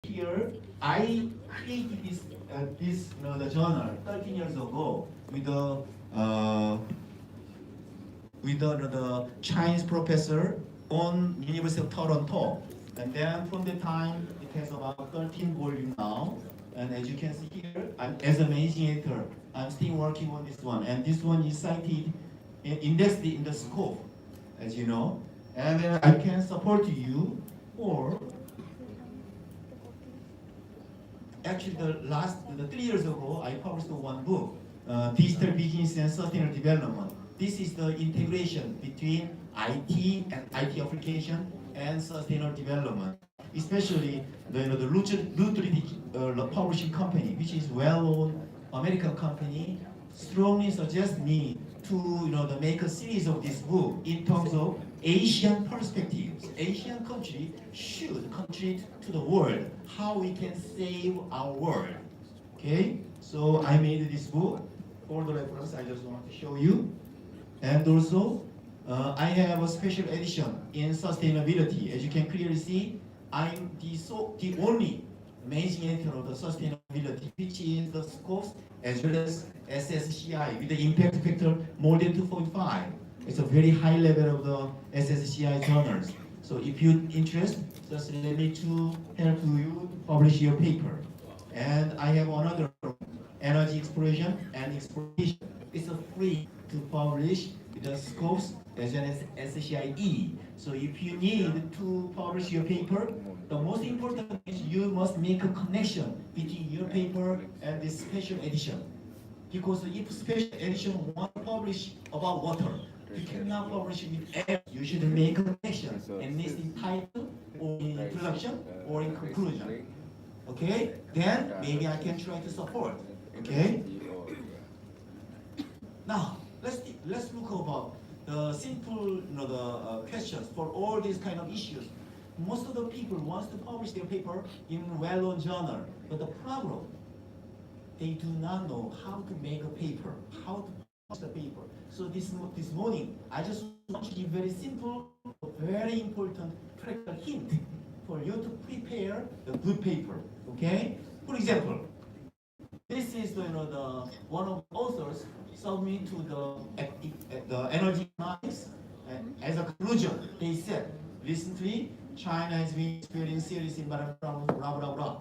here I created this the journal 13 years ago uh, with the Chinese professor on University of Toronto. And then from the time, it has about 13 volume now. And as you can see here, as a managing editor, I'm still working on this one. And this one is cited, indexed in the scope, as you know. And then I can support you, or actually the 3 years ago, I published one book, Digital Business and Sustainable Development. This is the integration between IT and IT application and sustainable development. Especially the Lutrid publishing company, which is well-known American company, strongly suggests me to make a series of this book in terms of Asian perspectives. Asian country should contribute to the world, how we can save our world. Okay, so I made this book for the reference. I just want to show you, and also I have a special edition in sustainability. As you can clearly see, I'm the only managing editor of the sustainability, which is the scopes as well as SSCI with the impact factor more than 2.5. It's a very high level of the SSCI journals. So if you're interested, just let me to help you publish your paper. And I have another energy exploration and exploration. It's a free to publish with the scopes as well as SSCI-E. So if you need to publish your paper, the most important is you must make a connection between your paper and this special edition. Because if special edition want to publish about water, you cannot publish it with air. You should make a connection, and this in title or in introduction or in conclusion. Okay? Then maybe I can try to support. Okay? Now let's look about the simple questions for all these kind of issues. Most of the people wants to publish their paper in well-known journal, but the problem, they do not know how to make a paper, how to publish the paper. So this morning, I just want to give very simple, very important practical hint for you to prepare the good paper. Okay? For example, this is the one of the authors submit to the energy economics, as a conclusion. They said recently China has been experiencing serious environmental blah blah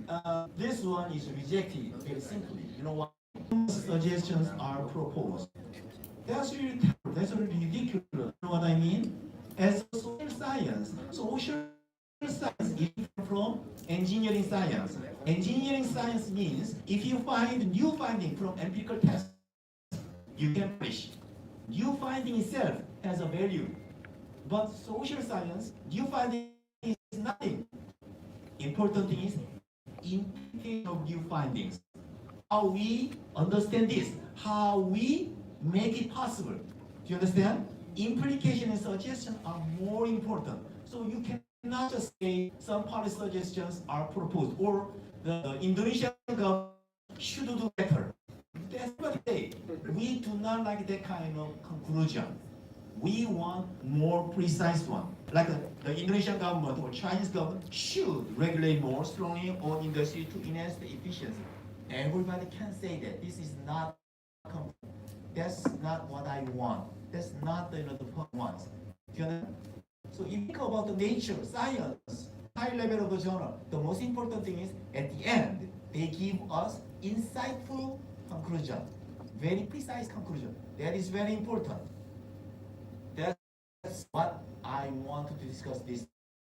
blah. This one is rejected very simply. You know what? Suggestions are proposed. That's really terrible. That's really ridiculous. You know what I mean? As social science is different from engineering science. Engineering science means if you find new finding from empirical tests, you can publish. New finding itself has a value. But social science, new finding is nothing. Important thing is implication of new findings. How we understand this, how we make it possible. Do you understand? Implication and suggestion are more important. So you cannot just say some policy suggestions are proposed or the Indonesian government should do better. That's what they say. We do not like that kind of conclusion. We want more precise one. Like the Indonesian government or Chinese government should regulate more strongly on industry to enhance the efficiency. Everybody can say that this is not. That's not what I want. That's not the point ones. Do you understand? So if you think about the nature, science, high level of the journal, the most important thing is at the end they give us insightful conclusion, very precise conclusion. That is very important. That's what I want to discuss this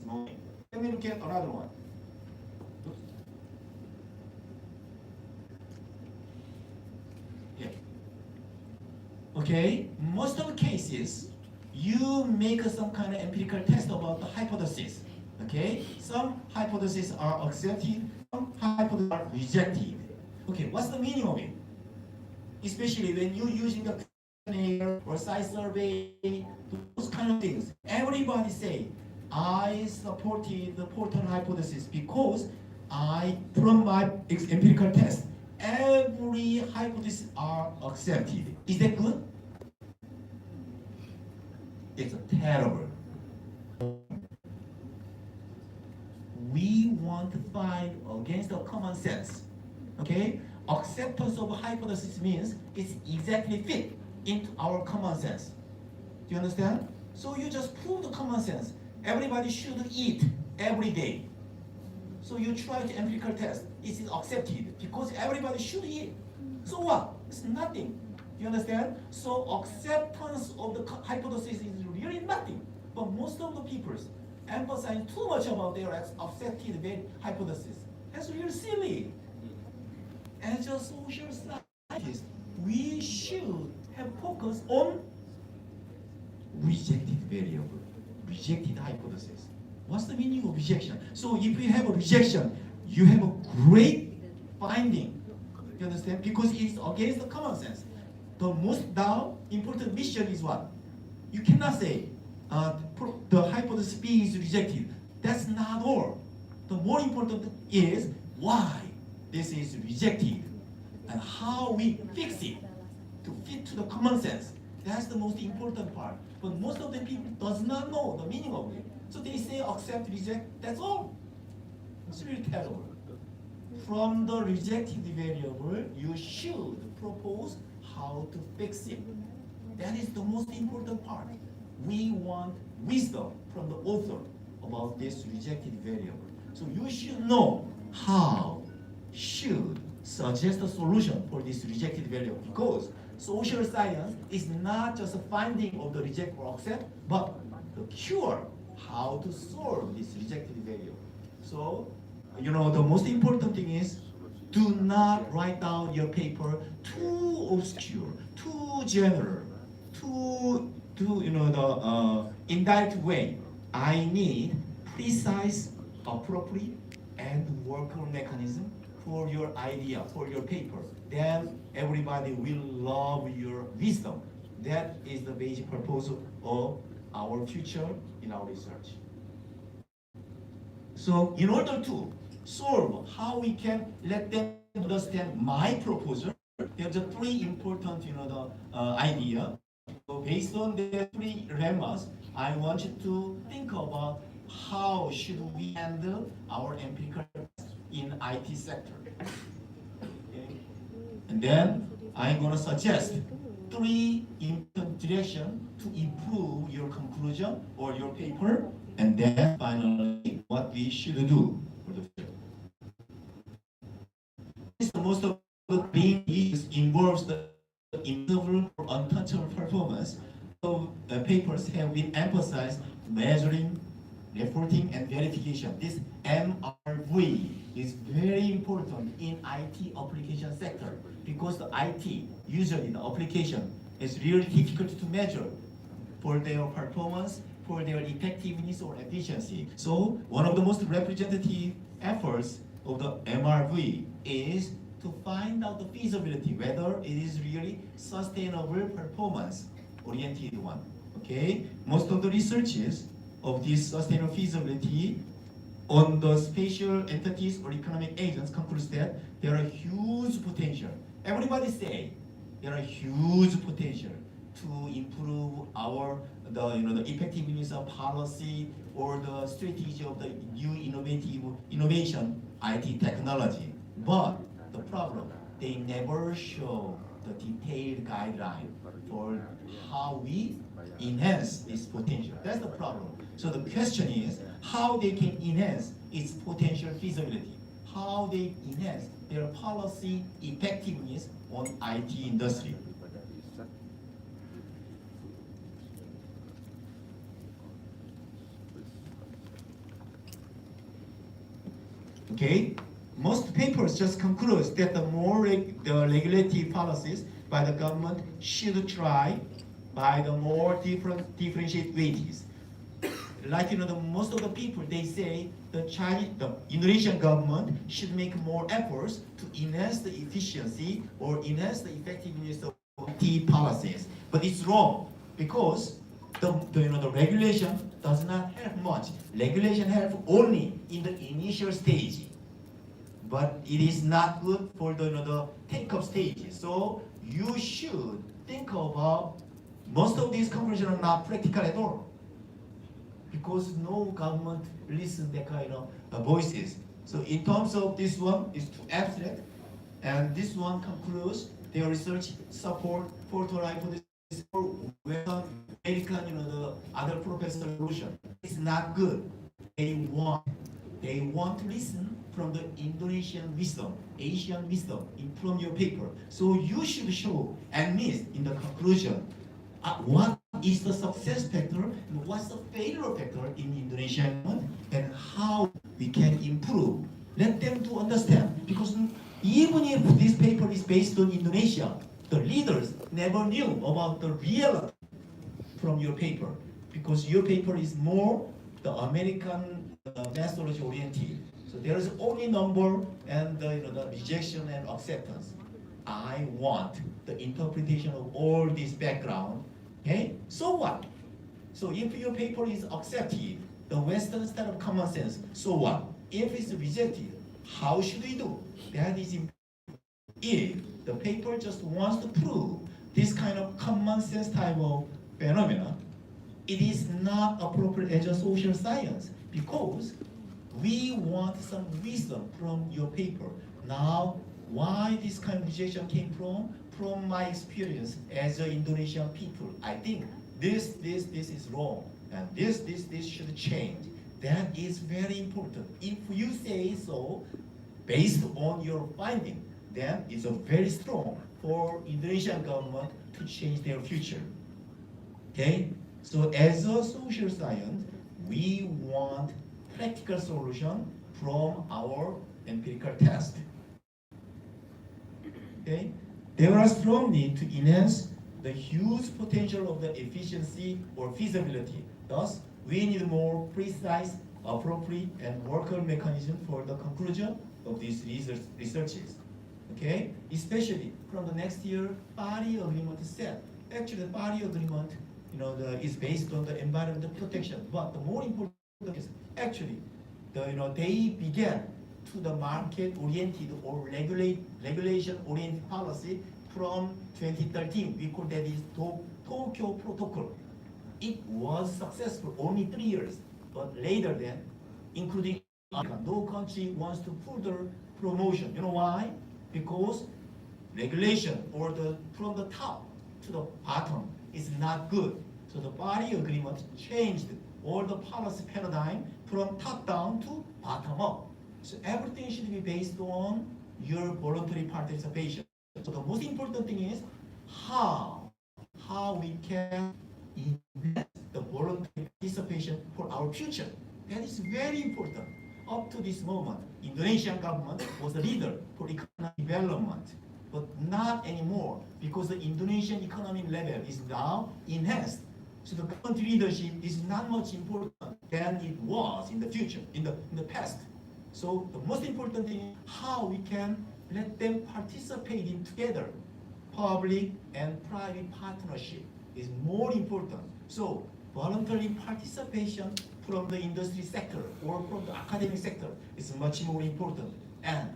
morning. Let me look at another one. Yeah. Okay, most of the cases, you make some kind of empirical test about the hypothesis. Okay, some hypotheses are accepted, some hypotheses are rejected. Okay, what's the meaning of it? Especially when you're using the questionnaire or size survey, those kind of things. Everybody say, I supported the Porter hypothesis because from my empirical test, every hypothesis are accepted. Is that good? It's terrible. we want to find against the common sense. Okay? Acceptance of hypothesis means it's exactly fit into our common sense. Do you understand? So you just prove the common sense. Everybody should eat every day. So you try to empirical test. It is accepted because everybody should eat. So what? It's nothing. You understand? So acceptance of the hypothesis is really nothing. But most of the people emphasize too much about their accepted hypothesis. That's really silly. As a social scientist, we should have focus on rejected variable, rejected hypothesis. What's the meaning of rejection? So if you have a rejection, you have a great finding. You understand? Because it's against the common sense. The most now important mission is what? You cannot say the hypothesis B is rejected. That's not all. The more important is why this is rejected and how we fix it to fit to the common sense. That's the most important part. But most of the people does not know the meaning of it. So they say accept, reject, that's all. It's really terrible. From the rejected variable, you should propose how to fix it. That is the most important part. We want wisdom from the author about this rejected variable. So you should know how should suggest a solution for this rejected variable, because social science is not just a finding of the reject or accept, but the cure, how to solve this rejected variable. So, the most important thing is do not write down your paper too obscure, too general, too indirect way. I need precise, appropriate, and workable mechanism for your idea, for your paper. Then everybody will love your wisdom. That is the basic purpose of our future in our research. So in order to solve how we can let them understand my proposal, there's a three important idea. So based on the three lemmas, I want you to think about how should we handle our empirical test in IT sector. Okay? And then I'm going to suggest three important directions to improve your conclusion or your paper, and then finally what we should do for the future. Most of the main issues involves the invisible or untouchable performance. So papers have been emphasized measuring, reporting, and verification. This MRV is very important in IT application sector because the IT, usually the application, is really difficult to measure for their performance, for their effectiveness or efficiency. So one of the most representative efforts of the MRV is to find out the feasibility, whether it is really sustainable performance oriented one. Okay, most of the researches of this sustainable feasibility on the spatial entities or economic agents concludes that there are huge potential. Everybody say there are huge potential to improve the effectiveness of policy or the strategy of the new innovation IT technology. But the problem, they never show the detailed guideline for how we enhance this potential. That's the problem. So the question is how they can enhance its potential feasibility, how they enhance their policy effectiveness on IT industry. Okay, most papers just conclude that the more the regulative policies by the government should try by the more differentiate weights. Like most of the people, they say the Indonesian government should make more efforts to enhance the efficiency or enhance the effectiveness of IT policies. But it's wrong because the regulation does not help much. Regulation helps only in the initial stage, but it is not good for the take-up stage. So you should think about most of these conclusions are not practical at all. because no government listen that kind of voices. So in terms of this one, it's too abstract, and this one concludes their research support for for this Western American, the other professor solution. It's not good. They want they want to listen from the Indonesian wisdom, Asian wisdom from your paper. So you should show at least in the conclusion what is the success factor and what's the failure factor in Indonesia and how we can improve. Let them to understand because even if this paper is based on Indonesia, the leaders never knew about the reality from your paper because your paper is more the American methodology oriented. So there is only number and the rejection and acceptance. I want the interpretation of all this background. Okay, so what? So if your paper is accepted, the Western style of common sense, so what? If it's rejected, how should we do? That is important. If the paper just wants to prove this kind of common sense type of phenomena, it is not appropriate as a social science because we want some wisdom from your paper. Now, why this kind of rejection came from? From my experience as an Indonesian people, I think this is wrong, and this should change. That is very important. If you say so, based on your finding, then it's a very strong for Indonesian government to change their future. Okay, so as a social science, we want practical solution from our empirical test. Okay, there are strong need to enhance the huge potential of the efficiency or feasibility. Thus, we need more precise, appropriate, and workable mechanism for the conclusion of these researches. Okay, especially from the next year, Paris Agreement set. Actually, the Paris Agreement, is based on the environmental protection. But the more important is actually, they began to the market-oriented or regulation-oriented policy from 2013. We call that is Tokyo Protocol. It was successful only 3 years, but later then, including America, no country wants to further promotion. You know why? Because regulation or from the top to the bottom is not good. So the Paris Agreement changed all the policy paradigm from top down to bottom up. So everything should be based on your voluntary participation. So the most important thing is how we can invest the voluntary participation for our future. That is very important. Up to this moment, Indonesian government was the leader for economic development, but not anymore because the Indonesian economic level is now enhanced. So the government leadership is not much important than it was in the future, in the past. So the most important thing is how we can let them participate in together. Public and private partnership is more important. So voluntary participation from the industry sector or from the academic sector is much more important. And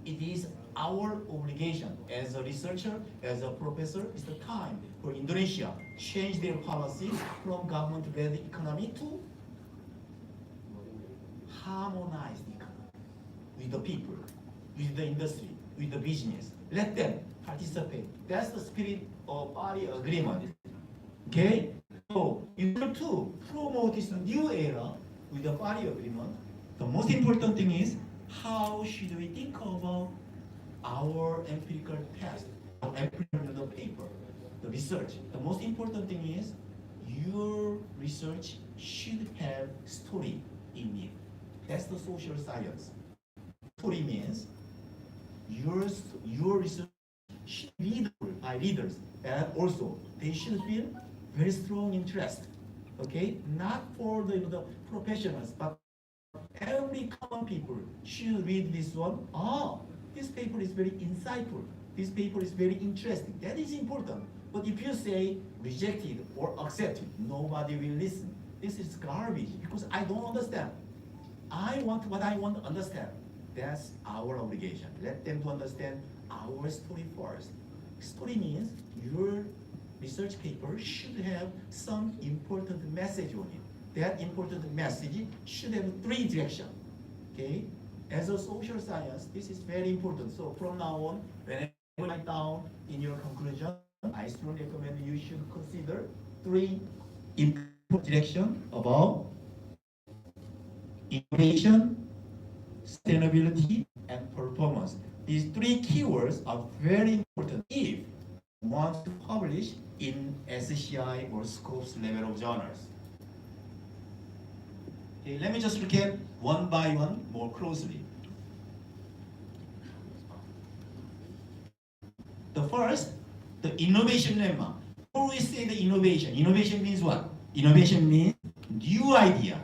it is our obligation as a researcher, as a professor, it's the time for Indonesia change their policy from government-led economy to harmonize the economy with the people, with the industry, with the business. Let them participate. That's the spirit of Paris Agreement. Okay? So, in order to promote this new era with the Paris Agreement, the most important thing is how should we think about our empirical test, our empirical paper, the research. The most important thing is your research should have story in it. That's the social science. Story means your research should be read by readers, and also they should feel very strong interest. Okay, not for the professionals, but every common people should read this one. This paper is very insightful. This paper is very interesting. That is important. But if you say rejected or accepted, nobody will listen. This is garbage because I don't understand. I want what I want to understand. That's our obligation. Let them to understand our story first. Story means your research paper should have some important message on it. that important message should have three directions. Okay? As a social science, this is very important. So from now on, whenever you write down in your conclusion, I strongly recommend you should consider three important directions about innovation, sustainability, and performance. These three keywords are very important if you want to publish in SCI or Scopes level of journals. Okay, let me just look at one by one more closely. The first, the innovation lemma. Always say the innovation. Innovation means what? Innovation means new idea.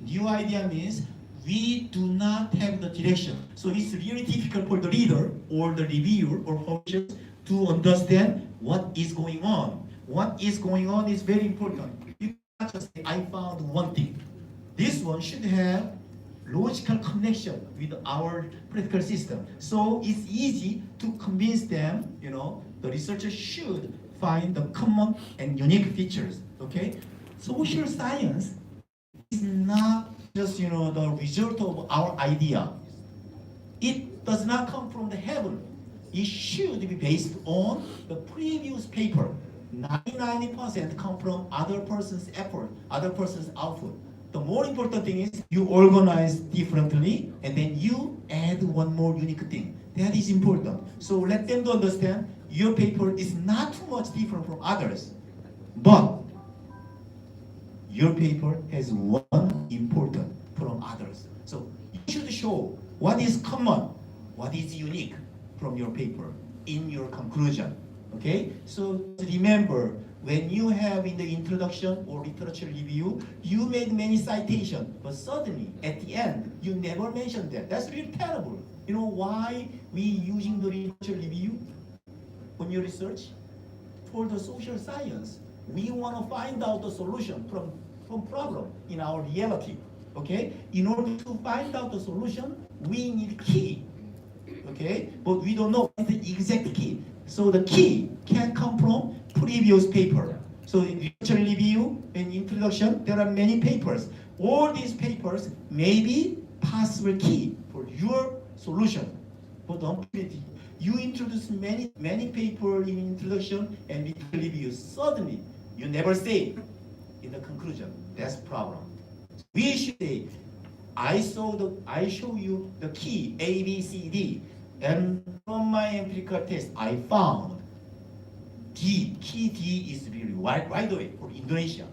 New idea means we do not have the direction. So it's really difficult for the reader or the reviewer or publishers to understand what is going on. What is going on is very important. You cannot just say, I found one thing. This one should have logical connection with our practical system. So it's easy to convince them, the researchers should find the common and unique features, okay? Social science is not just, the result of our idea. It does not come from the heaven. It should be based on the previous paper. 99% come from other person's effort, other person's output. The more important thing is you organize differently and then you add one more unique thing. That is important. So let them understand your paper is not too much different from others. But your paper has one important from others. So you should show what is common, what is unique from your paper in your conclusion. Okay? So remember, when you have in the introduction or literature review, you made many citations, but suddenly at the end, you never mentioned that. That's really terrible. You know why we using the literature review on your research? For the social science, we want to find out the solution from problem in our reality. Okay? In order to find out the solution, we need key. Okay? But we don't know the exact key. So the key can come from previous paper. So in literature review and introduction, there are many papers. All these papers may be possible key for your solution. But don't forget, you introduce many papers in introduction and literature review. Suddenly, you never say in the conclusion. That's the problem. We should say, I show you the key A, B, C, D, and from my empirical test, I found D. Key D is really right away for Indonesia.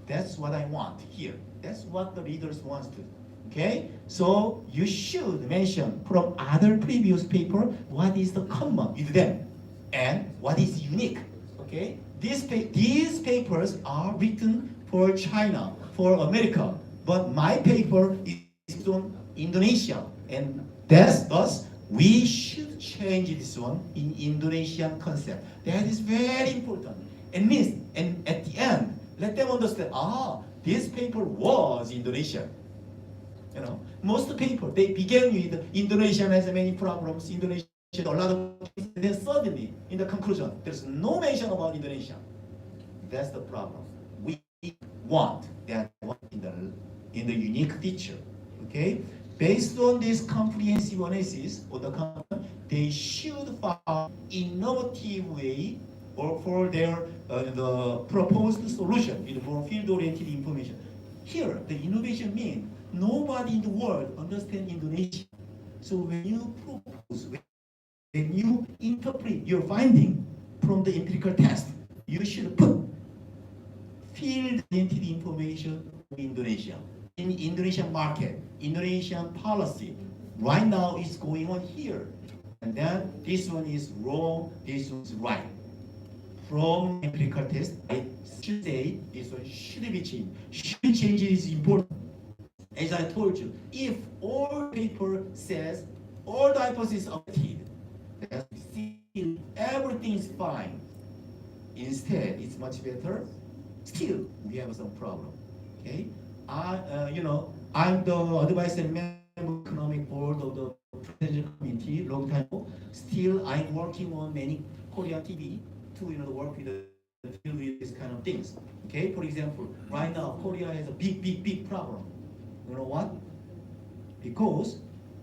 That's what I want here. That's what the readers want to. Okay? So you should mention from other previous paper what is the common with them and what is unique. Okay? These papers are written for China, for America, but my paper is on Indonesia, and that's us. We should change this one in Indonesian concept. That is very important. And at the end, let them understand, this paper was Indonesian. Most people, they begin with Indonesia has many problems, Indonesia a lot of things, and then suddenly, in the conclusion, there's no mention about Indonesia. That's the problem. We want that one in the unique feature. Okay? Based on this comprehensive analysis of the content, they should find innovative way or for their the proposed solution with more field-oriented information. Here, the innovation means nobody in the world understands Indonesia. So when you propose, when you interpret your finding from the empirical test, you should put field-oriented information in Indonesia. In Indonesian market, Indonesian policy, right now is going on here. And then this one is wrong, this one is right. From empirical test, I should say this one should be changed. Should be changed is important. As I told you, if all paper says all the hypotheses are valid, still everything is fine. Instead, it's much better. Still, we have some problem. Okay, I'm the advisory member of economic board of the presidential committee long time ago. Still, I'm working on many Korean TV to work with the deal with these kind of things. Okay, for example, right now Korea has a big problem. You know what? Because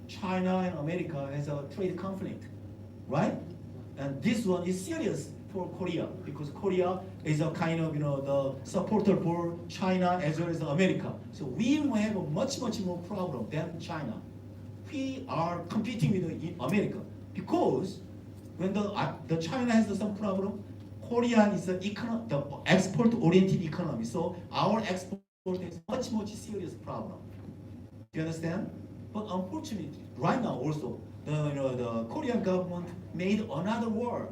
China and America has a trade conflict, right? And this one is serious for Korea because Korea is a kind of the supporter for China as well as America. So we have a much more problem than China. We are competing with America because when the China has some problem, Korea is the export-oriented economy. So our export is much serious problem. Do you understand? But unfortunately, right now also, the Korean government made another war.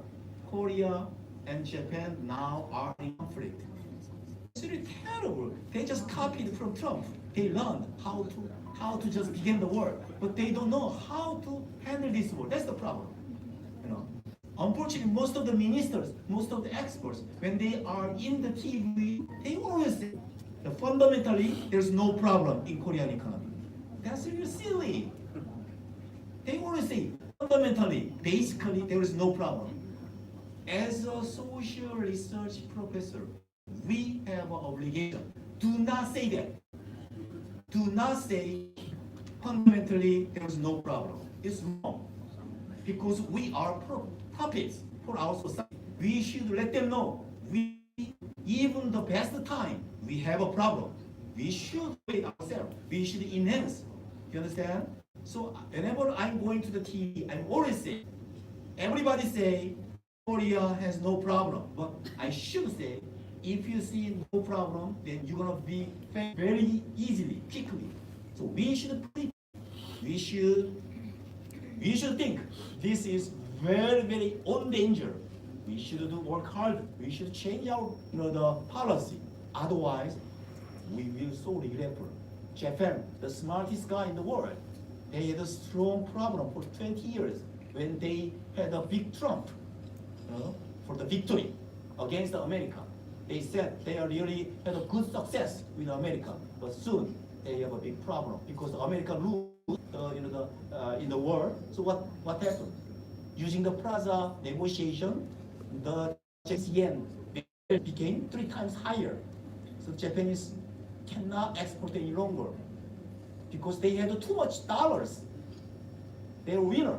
Korea and Japan now are in conflict. It's really terrible. They just copied from Trump. They learned how to just begin the war, but they don't know how to handle this war. That's the problem. Unfortunately, most of the ministers, most of the experts, when they are in the TV, they always say that fundamentally there's no problem in Korean economy. That's really silly. They always say fundamentally, basically there is no problem. As a social research professor, we have an obligation. Do not say that. Do not say fundamentally there is no problem. It's wrong. Because we are puppets for our society. We should let them know. Even the best time, we have a problem. We should wait ourselves. We should enhance. You understand? So whenever I'm going to the TV, I'm always saying, everybody say Korea has no problem. But I should say, if you see no problem, then you're gonna be very easily, quickly. So we should think this is very on danger. We should work hard. We should change our the policy. Otherwise, we will so regretful. Japan, the smartest guy in the world, they had a strong problem for 20 years when they had a big Trump for the victory against America. They said they really had a good success with America, but soon they have a big problem because America lose in the war. So what happened? Using the Plaza negotiation, the Japanese yen became 3 times higher. So Japanese cannot export any longer because they had too much dollars. They're winner.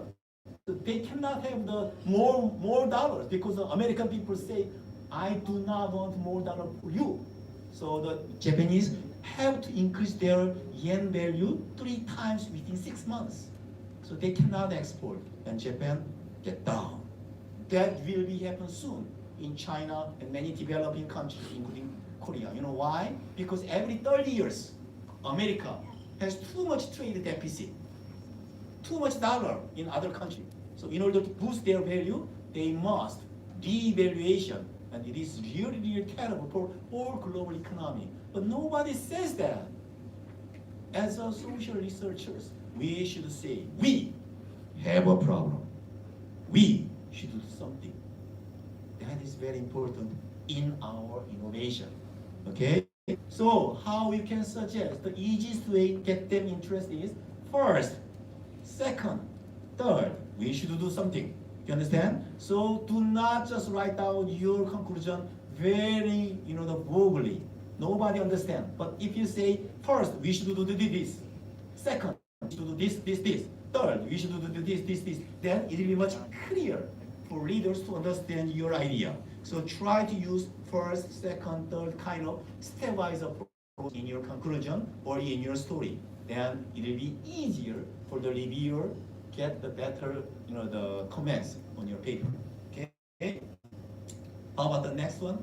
So they cannot have the more dollars because the American people say, I do not want more dollars for you. So the Japanese have to increase their yen value 3 times within 6 months. So they cannot export, and Japan get down. That will be happen soon in China and many developing countries, including Korea. You know why? Because every 30 years, America has too much trade deficit, too much dollar in other countries. So in order to boost their value, they must devaluation, and it is really terrible for all global economy. But nobody says that. As a social researchers, we should say, we have a problem. We should do something. That is very important in our innovation. Okay? So how we can suggest the easiest way to get them interested is first, second, third, we should do something. You understand? So do not just write down your conclusion very, vaguely. Nobody understands. But if you say, first, we should do this. Second, we should do this. Third, we should do this. Then it will be much clearer for readers to understand your idea. So try to use first, second, third kind of stepwise approach in your conclusion or in your story. Then it will be easier for the reviewer get the better, the comments on your paper. Okay. How about the next one?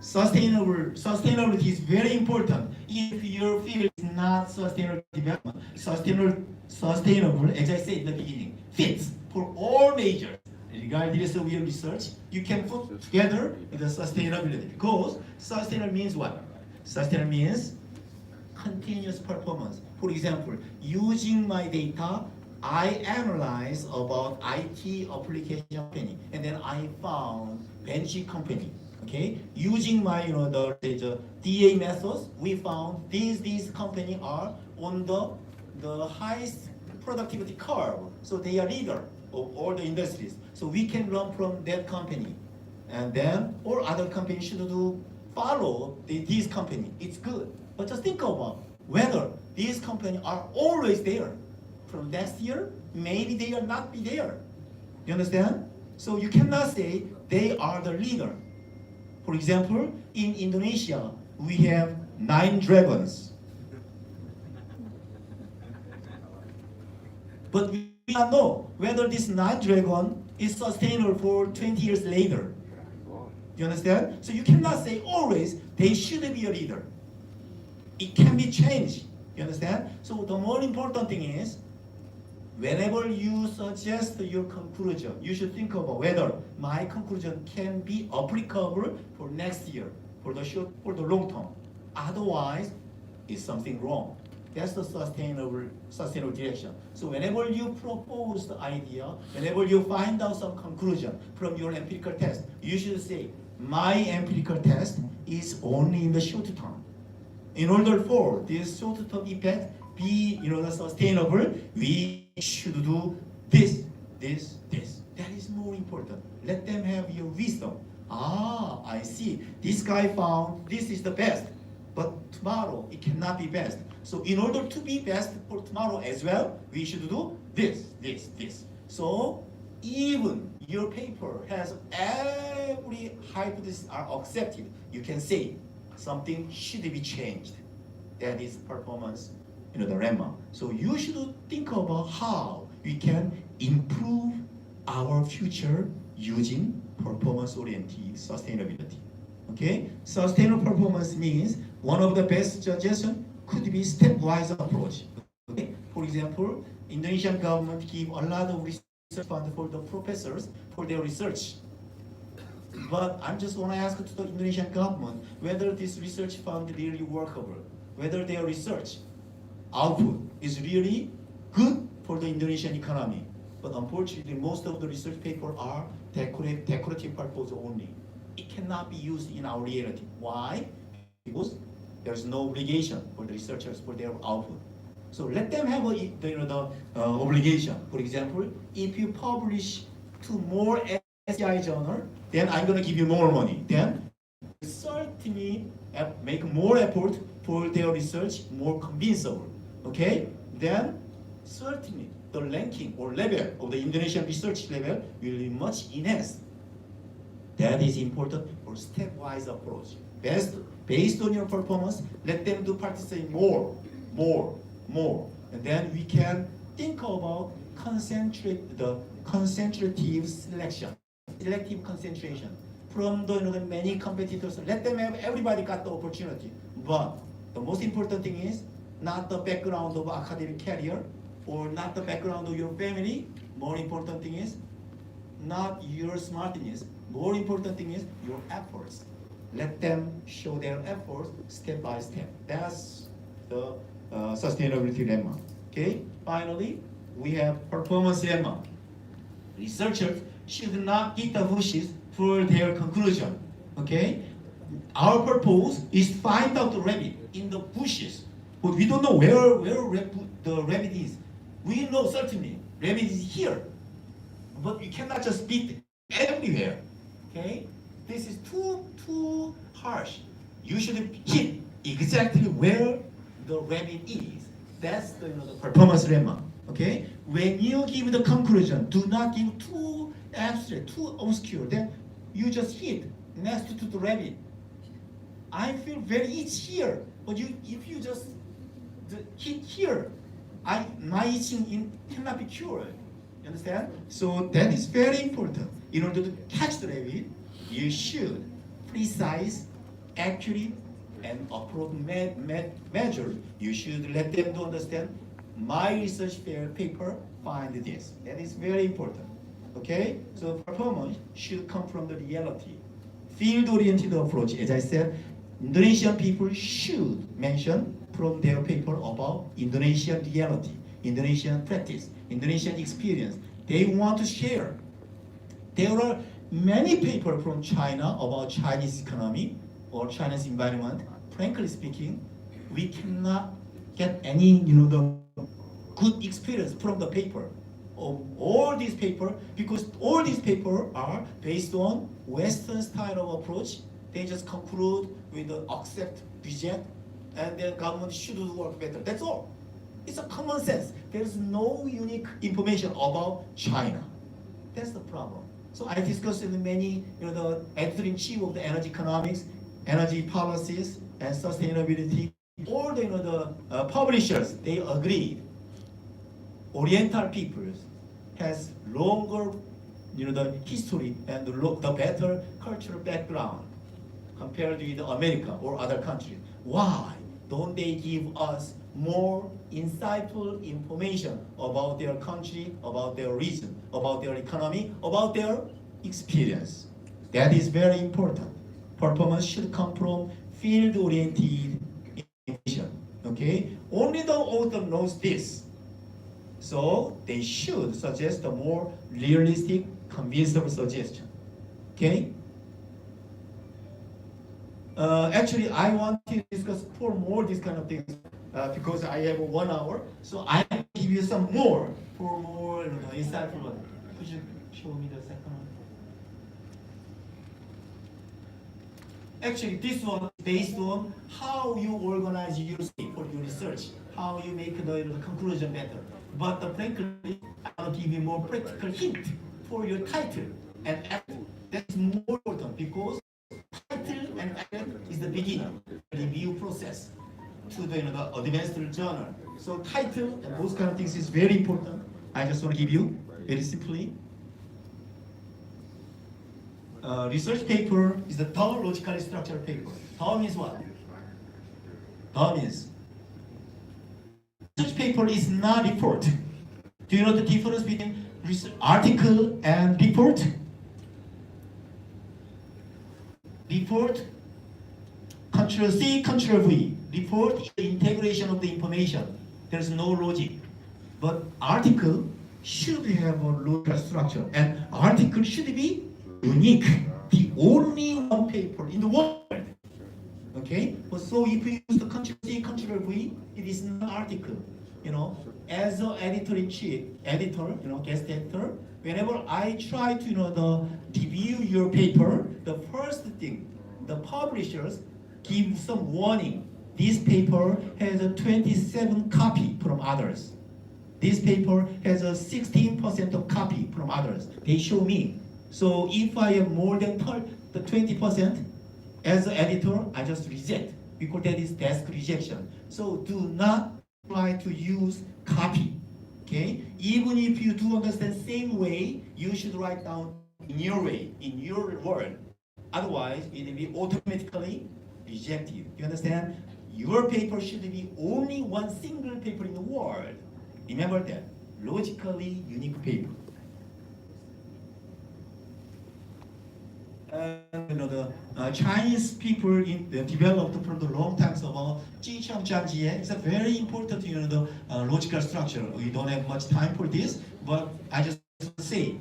Sustainability is very important. If your field is not sustainable development, sustainable, as I said in the beginning, fits for all majors. Regardless of your research, you can put together the sustainability. Because sustainable means what? Sustainable means continuous performance. For example, using my data, I analyze about IT application company, and then I found bench company. Okay, using my the DA methods, we found these company are on the highest productivity curve, so they are leader of all the industries. So we can learn from that company. And then all other companies should do follow this company. It's good. But just think about whether these companies are always there. From next year, maybe they are not be there. You understand? So you cannot say they are the leader. For example, in Indonesia, we have 9 dragons. But we do not know whether this 9 dragon is sustainable for 20 years later. You understand? So you cannot say always they should be a leader. It can be changed. You understand? So the more important thing is, whenever you suggest your conclusion, you should think about whether my conclusion can be applicable for next year, for the short, for the long term. Otherwise, it's something wrong. That's the sustainable direction. So whenever you propose the idea, whenever you find out some conclusion from your empirical test, you should say, my empirical test is only in the short term. In order for this short-term effect be sustainable, we should do this. That is more important. Let them have your wisdom. Ah, I see. This guy found this is the best, but tomorrow it cannot be best. So in order to be best for tomorrow as well, we should do this. So even your paper has every hypothesis are accepted, you can say something should be changed. That is performance, the lemma. So you should think about how we can improve our future using performance-oriented sustainability. Okay? Sustainable performance means one of the best suggestions could be stepwise approach. Okay? For example, Indonesian government give a lot of research fund for the professors for their research. But I just want to ask to the Indonesian government whether this research fund really workable, whether their research output is really good for the Indonesian economy. But unfortunately, most of the research papers are decorative purpose only. It cannot be used in our reality. Why? Because there's no obligation for the researchers for their output. So let them have the obligation. For example, if you publish to more SCI journal, then I'm going to give you more money. Then certainly make more effort for their research more convincible. Okay? Then certainly the ranking or level of the Indonesian research level will be much enhanced. That is important for stepwise approach. Based on your performance, let them do participate more. And then we can think about concentrative selection, selective concentration from the many competitors. Let them have, everybody got the opportunity. But the most important thing is not the background of academic career or not the background of your family. More important thing is not your smartness. More important thing is your efforts. Let them show their efforts step by step. That's the sustainability lemma. Okay. Finally, we have performance lemma. Researchers should not beat the bushes for their conclusion. Okay. Our purpose is to find out the rabbit in the bushes, but we don't know where the rabbit is. We know certainly rabbit is here, but we cannot just beat everywhere. Okay. This is too harsh. You should hit exactly where the rabbit is. That's the performance lemma. Okay? When you give the conclusion, do not give too abstract, too obscure. Then you just hit next to the rabbit. I feel very itchy here, but if you just hit here, my itching cannot be cured. You understand? So that is very important. In order to catch the rabbit, you should precise, accurate, and appropriate measures. You should let them to understand my research paper find this. That is very important. Okay? So performance should come from the reality. Field-oriented approach, as I said, Indonesian people should mention from their paper about Indonesian reality, Indonesian practice, Indonesian experience. They want to share. There are many papers from China about Chinese economy or Chinese environment. Frankly speaking, we cannot get any the good experience from the paper. of all these papers, because all these papers are based on Western style of approach. They just conclude with the accept, reject, and then government should work better. That's all. It's a common sense. There's no unique information about China. That's the problem. So I discussed with many, the editor-in-chief of the energy economics, energy policies, and sustainability. All the publishers, they agreed. Oriental peoples has longer, the history and the better cultural background compared with America or other countries. Why don't they give us more insightful information about their country, about their region, about their economy, about their experience? That is very important. Performance should come from field-oriented information. Okay? Only the author knows this. So they should suggest a more realistic, convincing suggestion. Okay? Actually, I want to discuss 4 more these kind of things because I have 1 hour. So I will give you some more for more insightful one. Could you show me the second one? Actually, this one is based on how you organize your for your research, how you make the conclusion better. But frankly, I will give you more practical hint for your title and active. That's more important because title and active is the beginning, review process to the advanced journal. So title and those kind of things is very important. I just want to give you very simply. Research paper is the third logically structured paper. Third means what? Third means research paper is not report. Do you know the difference between article and report? Report, Control C, Control V. Report is the integration of the information. There's no logic. But article should have a logical structure, and article should be unique, the only one paper in the world. Okay? But so if you use the Control C, Control V, it is not article. As an editor-in-chief, guest editor, whenever I try to review your paper, the first thing, the publishers give some warning. This paper has a 27 copy from others. This paper has a 16% of copy from others. They show me. So if I have more than the 20%, as an editor, I just reject because that is desk rejection. So do not try to use copy. Okay? Even if you do understand same way, you should write down in your way, in your word. Otherwise, it will be automatically rejected. You understand? Your paper should be only one single paper in the world. Remember that. Logically unique paper. The Chinese people developed for the long time about Jiqiang It's a very important, the logical structure. We don't have much time for this, but I just say,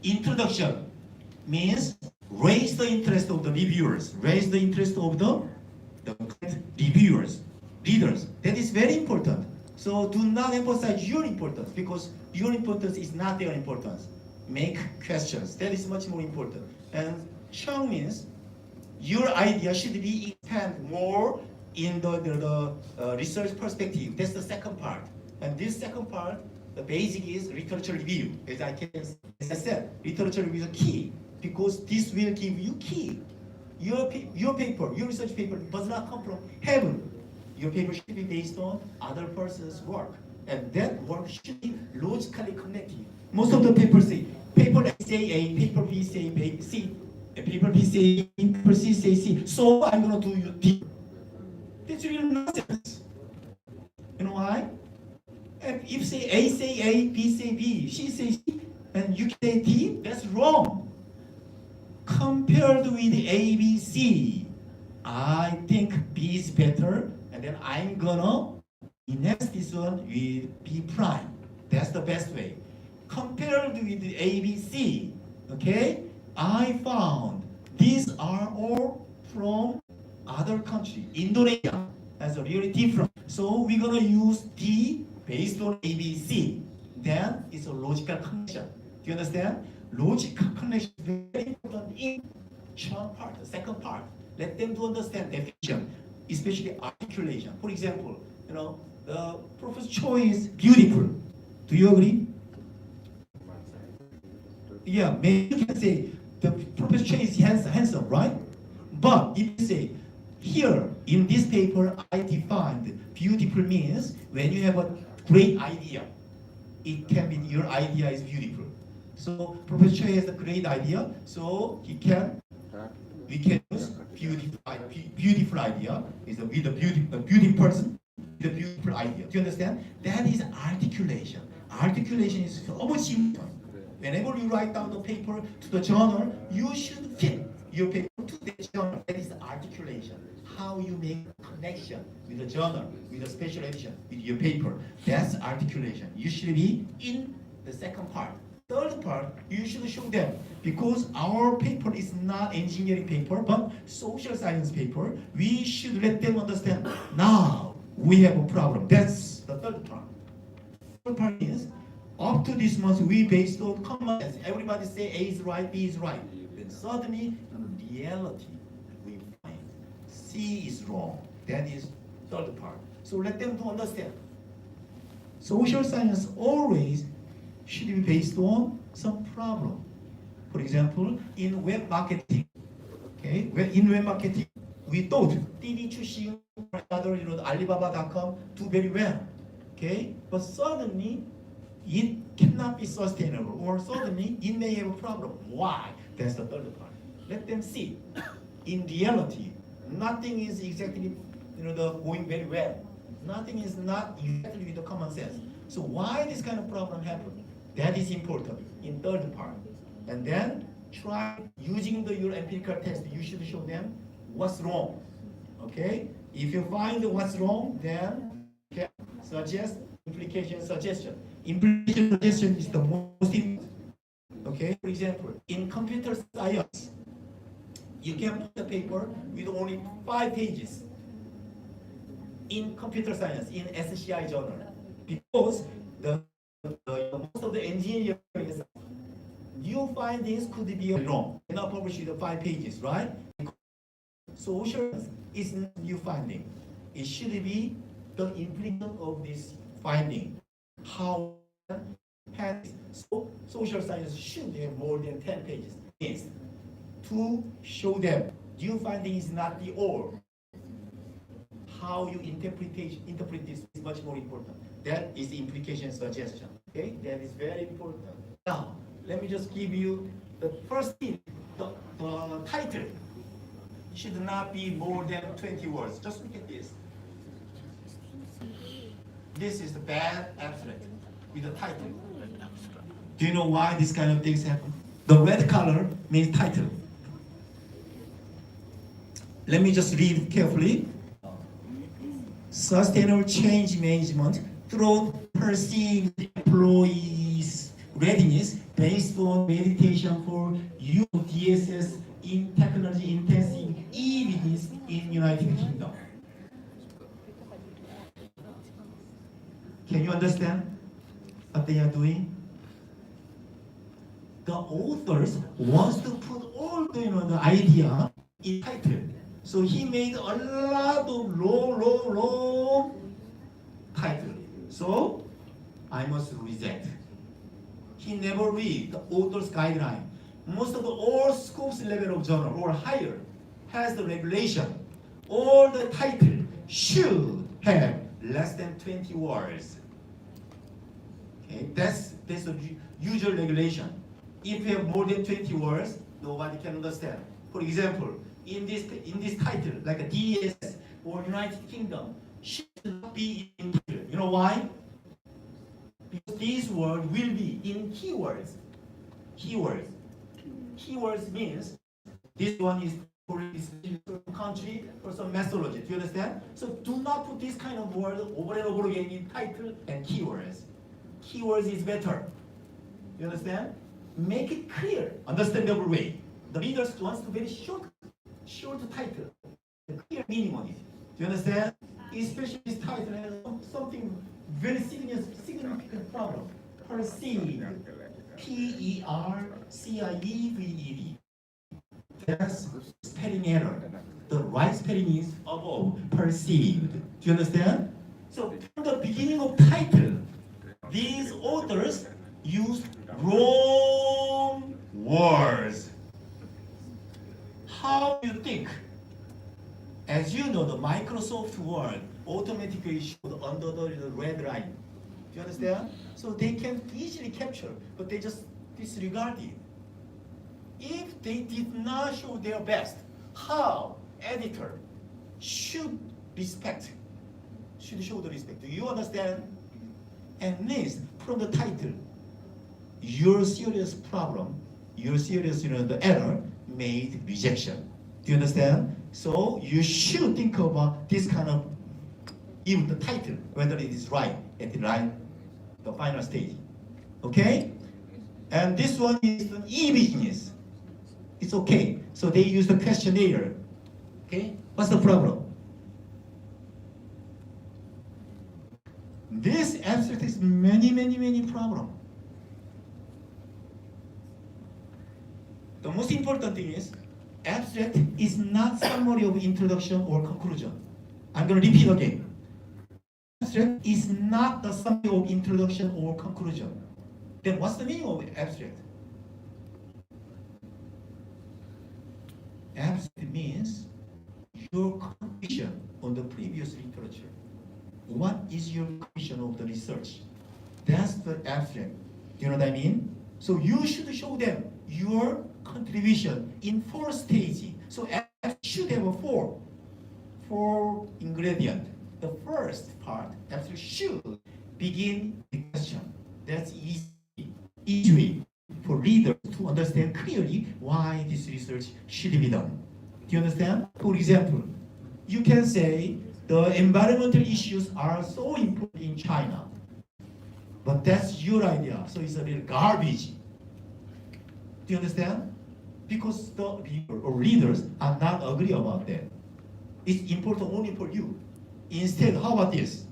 introduction means raise the interest of the reviewers, raise the interest of the reviewers, readers. That is very important. So do not emphasize your importance because your importance is not their importance. Make questions. That is much more important. And Chung means your idea should be expand more in the research perspective. That's the second part. And this second part, the basic is literature review. As I said, literature review is a key because this will give you key. Your paper, your research paper does not come from heaven. Your paper should be based on other person's work. And that work should be logically connected. Most of the papers say, paper A say A, paper B say B, C, paper B say B, paper C say C. So I'm going to do D. That's real nonsense. You know why? And if say A say A, B say B, C say C, and you say D, that's wrong. Compared with A, B, C, I think B is better, and then I'm gonna next this one with B prime. That's the best way. Compared with the A, B, C, okay, I found these are all from other country. Indonesia has a really different. So we're gonna use D based on A, B, C. then it's a logical connection. Do you understand? Logical connection is very important in part, the second part. Let them to understand definition, especially articulation. For example, the Professor Cho is beautiful. Do you agree? Yeah, maybe you can say the Professor Cho is handsome, right? But if you say, here in this paper, I defined beautiful means when you have a great idea. It can be your idea is beautiful. So Professor Cho has a great idea, so we can use beautiful idea is with a beautiful person, with a beautiful idea. Do you understand? That is articulation. Articulation is so much important. Whenever you write down the paper to the journal, you should fit your paper to the journal. That is articulation. How you make a connection with the journal, with the special edition, with your paper. That's articulation. You should be in the second part. Third part, you should show them, because our paper is not engineering paper, but social science paper. We should let them understand. Now we have a problem. That's the third part. Third part is, up to this month, we based on common sense. Everybody say A is right, B is right. Then suddenly, in reality, we find C is wrong. That is third part. So let them to understand. Social science always should be based on some problem. For example, in web marketing, okay, in web marketing, we thought DD 출신, other, Alibaba.com do very well, okay, but suddenly it cannot be sustainable, or suddenly it may have a problem. Why? That's the third part. Let them see. In reality, nothing is exactly, going very well. Nothing is not exactly with the common sense. So why this kind of problem happened? That is important in third part. And then try using your empirical test. You should show them what's wrong. Okay? If you find what's wrong, then you can suggest implication suggestion. Implication suggestion is the most important. Okay? For example, in computer science, you can put the paper with only 5 pages. In computer science, in SCI journal, because most of the engineering, new findings could be wrong. Cannot publish the 5 pages, right? Social is not new finding. It should be the implication of this finding. How so social science should have more than 10 pages. Yes. To show them new finding is not the all. How you interpret this is much more important. That is the implication suggestion. Okay, that is very important. Now, let me just give you the first thing. The title should not be more than 20 words. Just look at this. This is the bad abstract with the title. Do you know why this kind of things happen? The red color means title. Let me just read carefully. Sustainable change management through perceived employees' readiness based on meditation for DSS in technology-intensive e-business in United Kingdom. Can you understand what they are doing? The authors wants to put all the idea in title. So he made a lot of long title. So I must reject. He never read the author's guideline. Most of the all scopes level of journal or higher has the regulation. All the title should have less than 20 words. Okay, that's the usual regulation. If you have more than 20 words, nobody can understand. For example, in this title, like a DES or United Kingdom, should not be in title. You know why? Because these words will be in keywords. Keywords means this one is for this country or some methodology. Do you understand? So do not put this kind of word over and over again in title and keywords. Keywords is better. You understand? Make it clear, understandable way. The readers wants to very short title, the clear meaning on it. Do you understand? Especially this title has something very significant problem. perceived. P-E-R-C-I-E-V-E-D. That's spelling error. The right spelling is above, perceived. Do you understand? So from the beginning of title, these authors used wrong words. How do you think? As you know, the Microsoft Word automatically showed under the red line. Do you understand? So they can easily capture, but they just disregard it. If they did not show their best, how editor should show the respect. Do you understand? And next, from the title, your serious problem, your serious, the error made rejection. Do you understand? So you should think about this kind of, even the title, whether it is right at the final stage. Okay? And this one is an e-business. It's okay. So they use the questionnaire. Okay? What's the problem? This abstract is many problem. The most important thing is, abstract is not summary of introduction or conclusion. I'm going to repeat again. Abstract is not the summary of introduction or conclusion. Then what's the meaning of abstract? Abstract means your conclusion on the previous literature. What is your conclusion of the research? That's the abstract. Do you know what I mean? So you should show them your contribution in 4 stages. So abstract should have a four ingredient. The first part, abstract should begin with a question. That's easy way for readers to understand clearly why this research should be done. Do you understand? For example, you can say the environmental issues are so important in China, but that's your idea, so it's a little garbage. Do you understand? Because the readers are not agree about that. It's important only for you. Instead, how about this?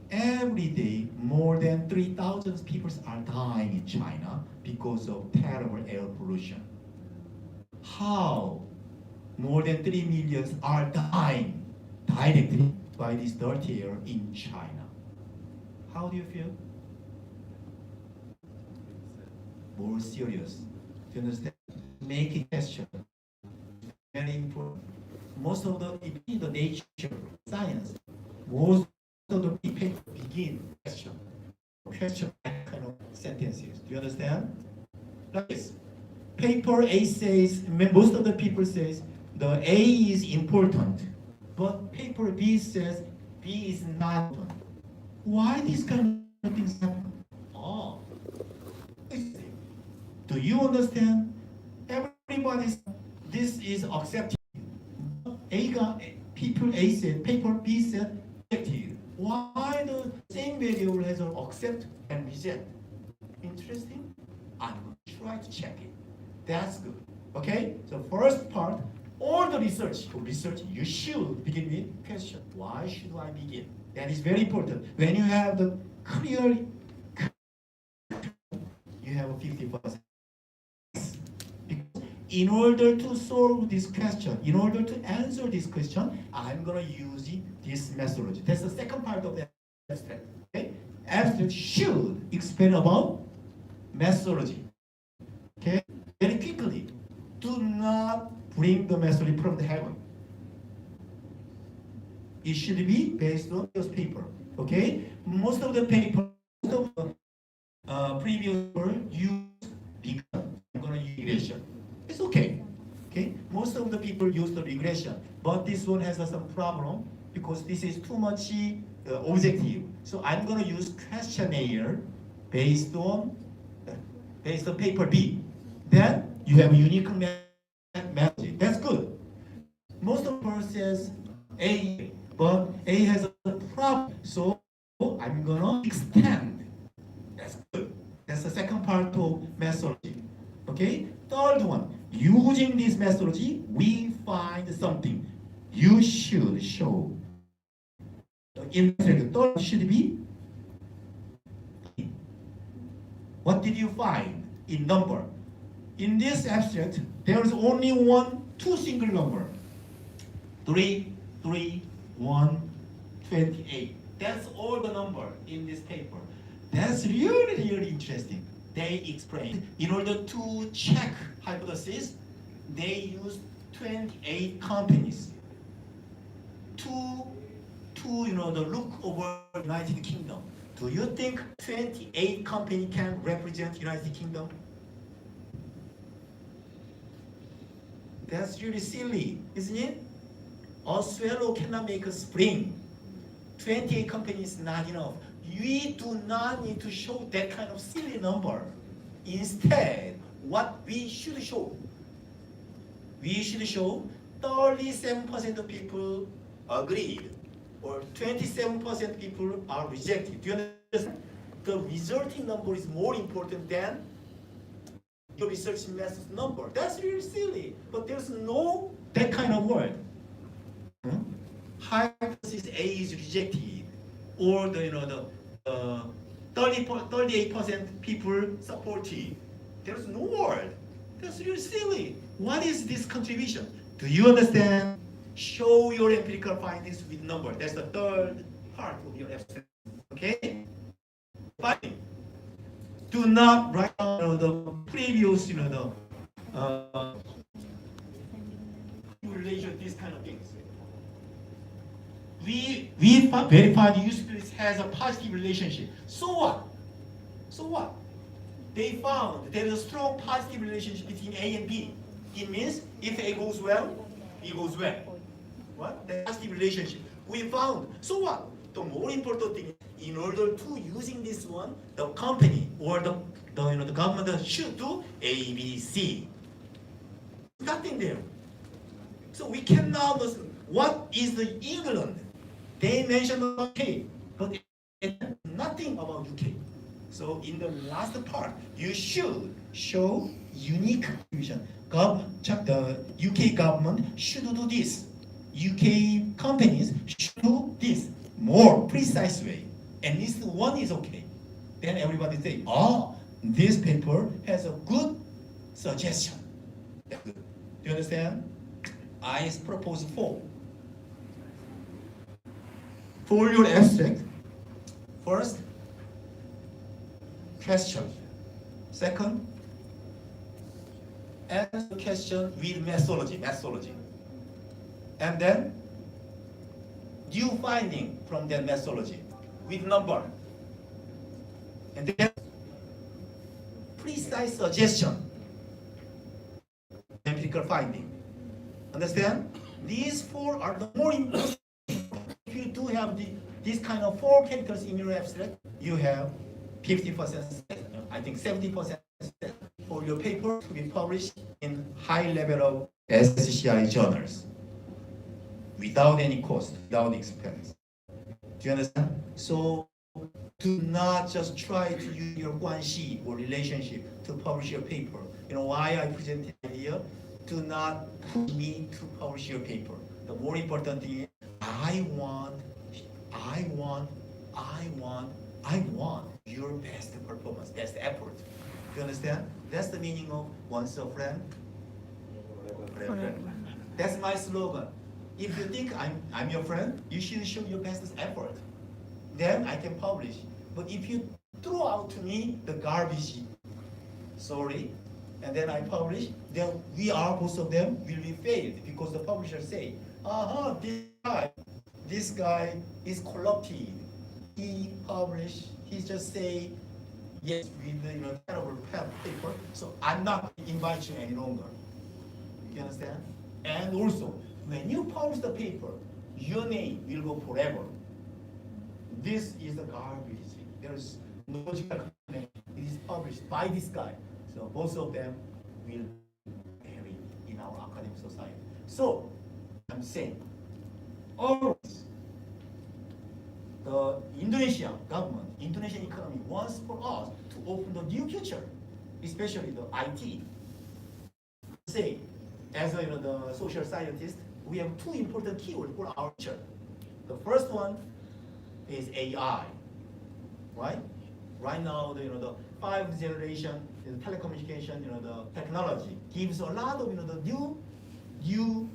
Every day, more than 3,000 people are dying in China because of terrible air pollution. How more than 3 million are dying directly by this dirty air in China? How do you feel? More serious. Do you understand? Make it question. Very important. Most of the nature, science, most of the people begin question kind of sentences. Do you understand? Like this. Paper A says, most of the people says the A is important, but paper B says B is not important. Why these kind of things happen? Oh, do you understand? Everybody, this is accepted. People A said, paper B said, rejected. Why the same variable has an accept and reject? Interesting? I'm going to try to check it. That's good. Okay? So first part, all the research, you should begin with question. Why should I begin? That is very important. When you have the clear, you have a 50%. In order to solve this question, in order to answer this question, I'm going to use this methodology. That's the second part of the abstract. Okay? Abstract should explain about methodology. Okay? Very quickly. Do not bring the methodology from the heaven. It should be based on this paper. Okay? Most of the paper, most of the previous paper use regression. I'm going to use regression. It's okay. Okay? Most of the people use the regression, but this one has some problem because this is too much objective. So I'm going to use questionnaire based on paper B. Then you have a unique method. That's good. Most of the person says A, but A has a problem. So I'm going to extend. That's good. That's the second part of methodology. Okay? Third one, using this methodology, we find something you should show. In the third should be What did you find in number? In this abstract, there is only two single number. 3, 3, 1, 28. That's all the number in this paper. That's really interesting. They explain, in order to check hypothesis, they used 28 companies to look over United Kingdom. Do you think 28 company can represent United Kingdom? That's really silly, isn't it? A swallow cannot make a spring. 28 companies is not enough. We do not need to show that kind of silly number. Instead, what we should show? We should show 37% of people agreed, or 27% people are rejected. Do you understand? The resulting number is more important than your research method's number. That's really silly, but there's no that kind of word. Hypothesis A is rejected, or the 38% people supported. There's no word. That's really silly. What is this contribution? Do you understand? Show your empirical findings with number. That's the third part of your abstract. Okay? Fine. Do not write down the previous, relation, these kind of things. We verified usefulness has a positive relationship. So what? So what? They found there is a strong positive relationship between A and B. It means if A goes well, B goes well. What? The positive relationship. We found. So what? The more important thing, in order to using this one, the company or the government should do A, B, C. Nothing there. So we cannot listen. What is the England? They mentioned UK, but nothing about UK. So in the last part, you should show unique contribution. The UK government should do this. UK companies should do this more precise way. At least one is okay. Then everybody say, this paper has a good suggestion. Do you understand? I propose 4. For your abstract, first, question. Second, answer the question with methodology. And then, new finding from that methodology with number. And then, precise suggestion, empirical finding. Understand? These 4 are the more important. If you do have these kind of 4 characters in your abstract, you have 50%, I think 70% for your paper to be published in high level of SCI journals without any cost, without expense. Do you understand? So do not just try to use your guanxi or relationship to publish your paper. You know why I present the idea? Do not push me to publish your paper. The more important thing is I want your best performance, best effort. You understand? That's the meaning of once a friend, friend. That's my slogan. If you think I'm your friend, you should show your best effort. Then I can publish. But if you throw out to me the garbage, sorry, and then I publish, then both of them will be failed because the publisher say, this guy is corrupted. He just say yes with the terrible paper, so I'm not invite you any longer. You understand? And also, when you publish the paper, your name will go forever. This is the garbage. There's no logical connection. It is published by this guy. So both of them will vary in our academic society. So I'm saying, always the Indonesian government, Indonesian economy wants for us to open the new future, especially the IT. Say, as the social scientist, we have 2 important keywords for our future. The first one is AI, right? Right now, the 5th generation telecommunication, the technology gives a lot of the new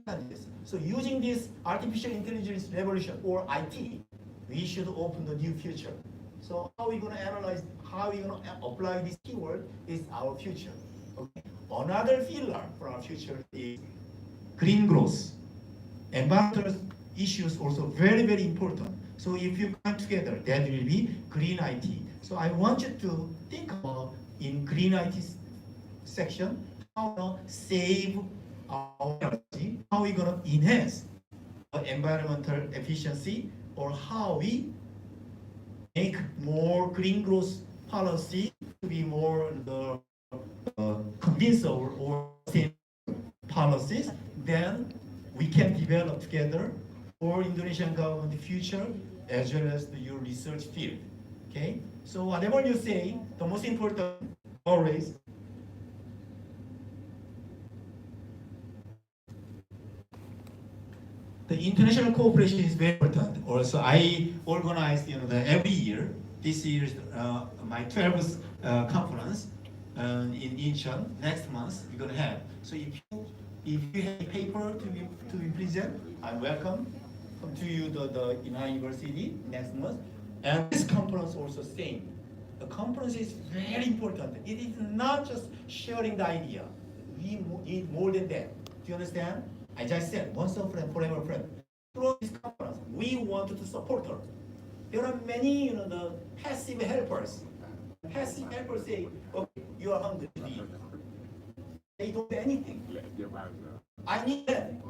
challenges. So using this artificial intelligence revolution or IT, we should open the new future. So how are we going to analyze, how are we going to apply this keyword is our future. Okay. Another pillar for our future is green growth. Environmental issues also very, very important. So if you come together, that will be green IT. So I want you to think about in green IT section, how to save our energy, how we going to enhance environmental efficiency, or how we make more green growth policy to be more the convincing or policies, then we can develop together for Indonesian government future as well as your research field. Okay, so whatever you say, the most important always the international cooperation is very important. Also, I organize every year. This year is my 12th conference in Incheon. Next month we're gonna have. So if you have a paper to be present, I'm welcome. Come to you the in our university next month. And this conference also same. The conference is very important. It is not just sharing the idea. We need more than that. Do you understand? As I said, once a friend, forever friend. Through this conference, we wanted to support her. There are many, the passive helpers. Passive helpers say, okay, you are hungry. They don't do anything. I need them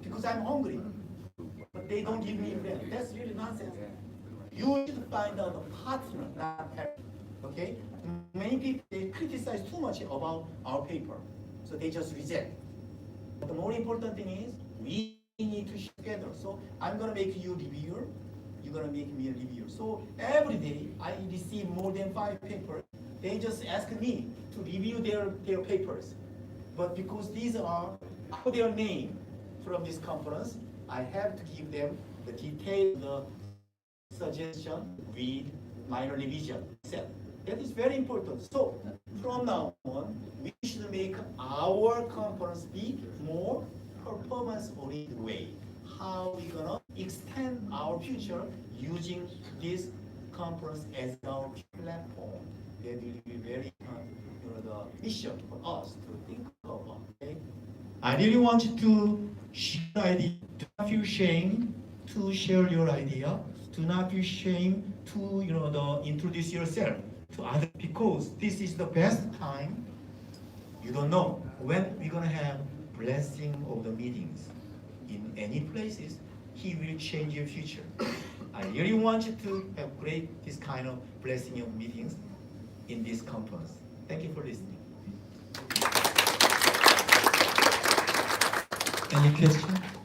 because I'm hungry. But they don't give me them. That's really nonsense. You should find out a partner, not help. Okay? Many people, they criticize too much about our paper. So they just reject. But the more important thing is, we need to share together. So I'm going to make you a reviewer. You're going to make me a reviewer. So every day, I receive more than 5 papers. They just ask me to review their papers. But because these are their name from this conference, I have to give them the detailed suggestion with minor revision. That is very important. So from now on, we should make our conference be more performance-oriented way. How we gonna extend our future using this conference as our platform? That will be very the mission for us to think about. Okay? I really want you to share idea. Do not feel shame to share your idea. Do not feel shame to introduce yourself to others, because this is the best time. You don't know when we're gonna have blessing of the meetings in any places. He will change your future. I really want you to have great this kind of blessing of meetings in this conference. Thank you for listening. Any question?